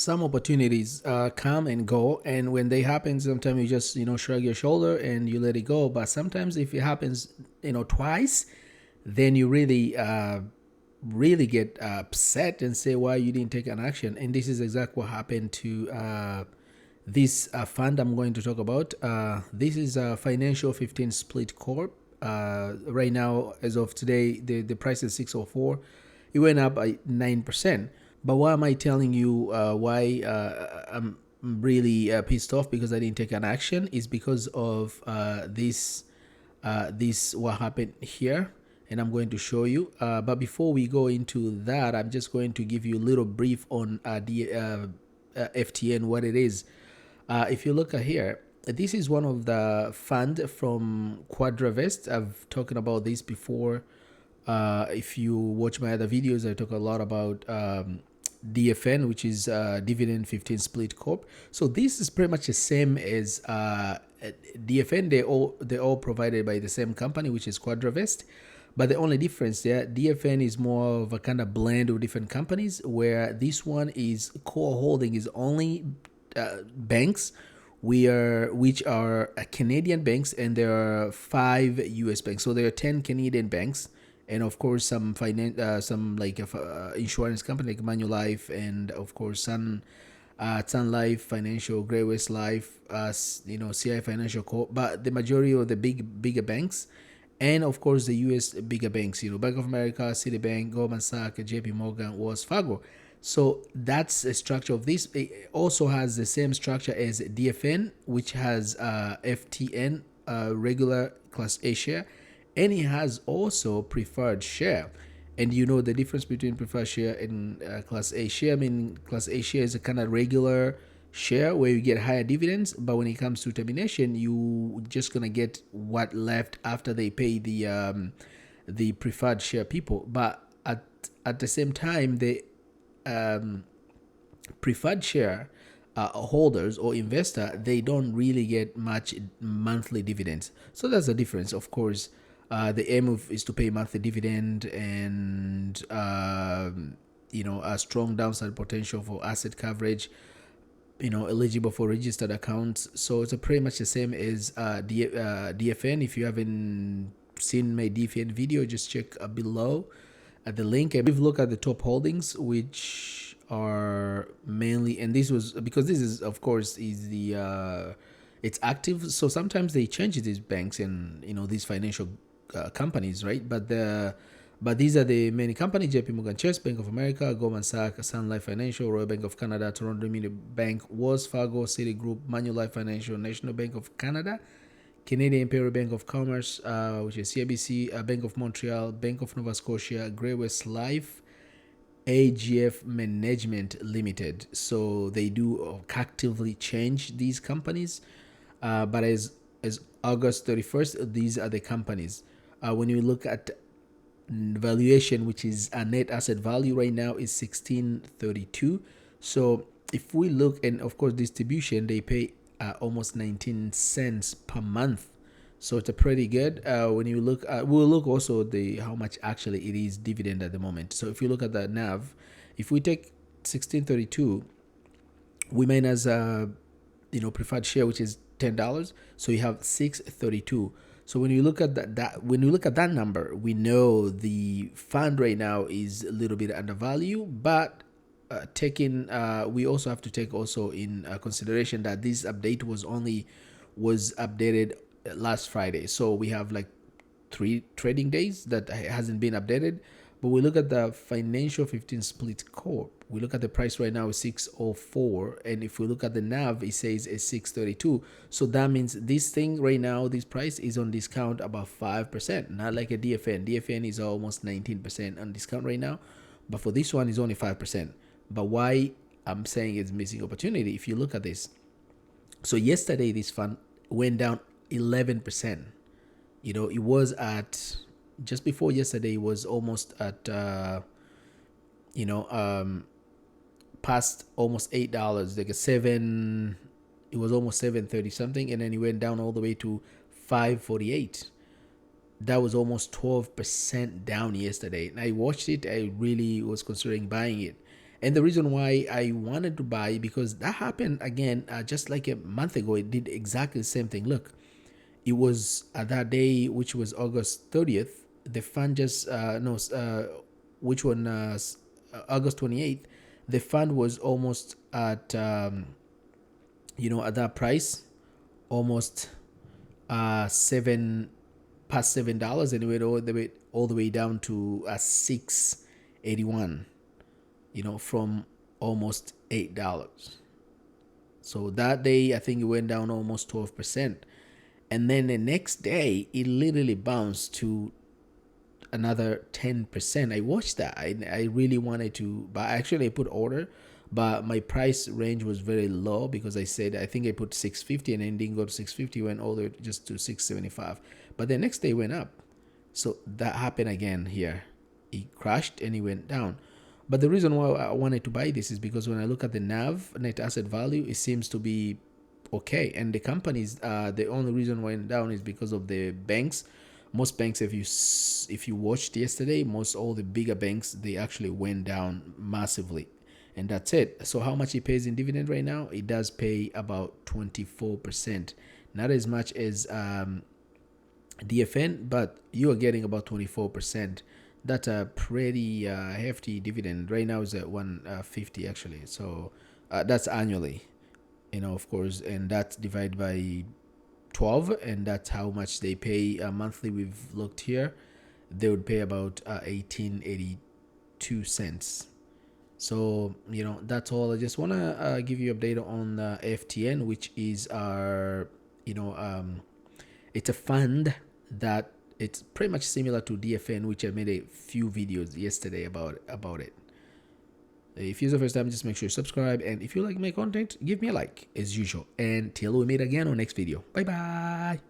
some opportunities come and go, and when they happen, sometimes you just shrug your shoulder and you let it go. But sometimes if it happens twice, then you really get upset and say why you didn't take an action. And this is exactly what happened to this fund I'm going to talk about. This is a Financial 15 Split Corp. Right now, as of today, the price is 604. It went up by 9%. But why am I telling you why I'm really pissed off because I didn't take an action? Is because of this what happened here, and I'm going to show you. But before we go into that, I'm just going to give you a little brief on the FTN, what it is. If you look at here, this is one of the fund from Quadravest. I've talked about this before. If you watch my other videos, I talk a lot about DFN, which is Dividend 15 Split Corp. So this is pretty much the same as DFN. They're all provided by the same company, which is Quadravest. But the only difference there, DFN is more of a kind of blend of different companies, where this one is core holding is only banks, which are Canadian banks, and there are 5 U.S. banks. So there are 10 Canadian banks, and of course some insurance company like Manulife, and of course Sun Life Financial, Great West Life, CI Financial Corp. But the majority of the bigger banks, and of course the U.S. bigger banks, Bank of America, Citibank, Goldman Sachs, JP Morgan, Wells Fargo. So that's the structure of this. It also has the same structure as DFN, which has FTN, regular Class A share, and it has also preferred share. And the difference between preferred share and Class A share. I mean, Class A share is a kind of regular share where you get higher dividends, but when it comes to termination, you just gonna get what left after they pay the preferred share people. But at the same time, the preferred share holders or investor, they don't really get much monthly dividends. So that's the difference. Of course, the aim is to pay monthly dividend, and a strong downside potential for asset coverage, eligible for registered accounts. So it's pretty much the same as DFN. If you haven't seen my DFN video, just check below at the link. And we've looked at the top holdings, which are mainly, and this was because this is, of course, is the it's active. So sometimes they change these banks and these financial companies, right? But these are the many companies: JP Morgan Chase, Bank of America, Goldman Sachs, Sun Life Financial, Royal Bank of Canada, Toronto Dominion Bank, Wells Fargo, Citigroup, Manulife Financial, National Bank of Canada, Canadian Imperial Bank of Commerce, which is CIBC, Bank of Montreal, Bank of Nova Scotia, Great West Life, AGF Management Limited. So they do actively change these companies, but as August 31st, these are the companies. When you look at valuation, which is a net asset value right now, is 1632. So if we look, and of course distribution, they pay almost 19 cents per month. So it's a pretty good. When you look, we'll look also the how much actually it is dividend at the moment. So if you look at the NAV, if we take 1632, we minus preferred share, which is $10, so you have 632. So when you look at that number, we know the fund right now is a little bit undervalued, but we also have to take also in consideration that this update was updated last Friday. So we have like 3 trading days that hasn't been updated. But we look at the Financial 15 Split Corp. We look at the price right now is 604, and if we look at the NAV, it says it's 632. So that means this thing right now, this price is on discount about 5%, not like a DFN. DFN is almost 19% on discount right now, but for this one is only 5%. But why I'm saying it's missing opportunity? If you look at this, so yesterday this fund went down 11%. It was at, just before yesterday, it was almost at past almost $8, like it was almost 730 something, and then it went down all the way to 548. That was almost 12% down yesterday. And I watched it, I really was considering buying it. And the reason why I wanted to buy, because that happened again just like a month ago. It did exactly the same thing. Look, it was that day, which was August 30th. The fund just no, which one? August 28th. The fund was almost at at that price, almost seven past $7, and it went all the way down to 6.81. From almost $8. So that day, I think it went down almost 12%. And then the next day, it literally bounced to another 10%. I watched that. I really wanted to, but actually I put order, but my price range was very low because I said, I think I put 650 and then didn't go to 650, went all the way just to 675. But the next day went up. So that happened again here. It crashed and it went down. But the reason why I wanted to buy this is because when I look at the NAV, net asset value, it seems to be okay. And the companies, the only reason why it went down is because of the banks. Most banks, if you watched yesterday, most all the bigger banks, they actually went down massively, and that's it. So how much it pays in dividend right now? It does pay about 24%, not as much as DFN, but you are getting about 24%. That's a pretty hefty dividend. Right now is at 150 actually. So that's annually, of course, and that's divided by 12, and that's how much they pay monthly. We've looked here. They would pay about 18.82 cents. So that's all. I just want to give you an update on FTN, which is our it's a fund that it's pretty much similar to DFN, which I made a few videos yesterday about it. If it's the first time, just make sure you subscribe, and if you like my content, give me a like as usual. And till we meet again on next video. Bye bye.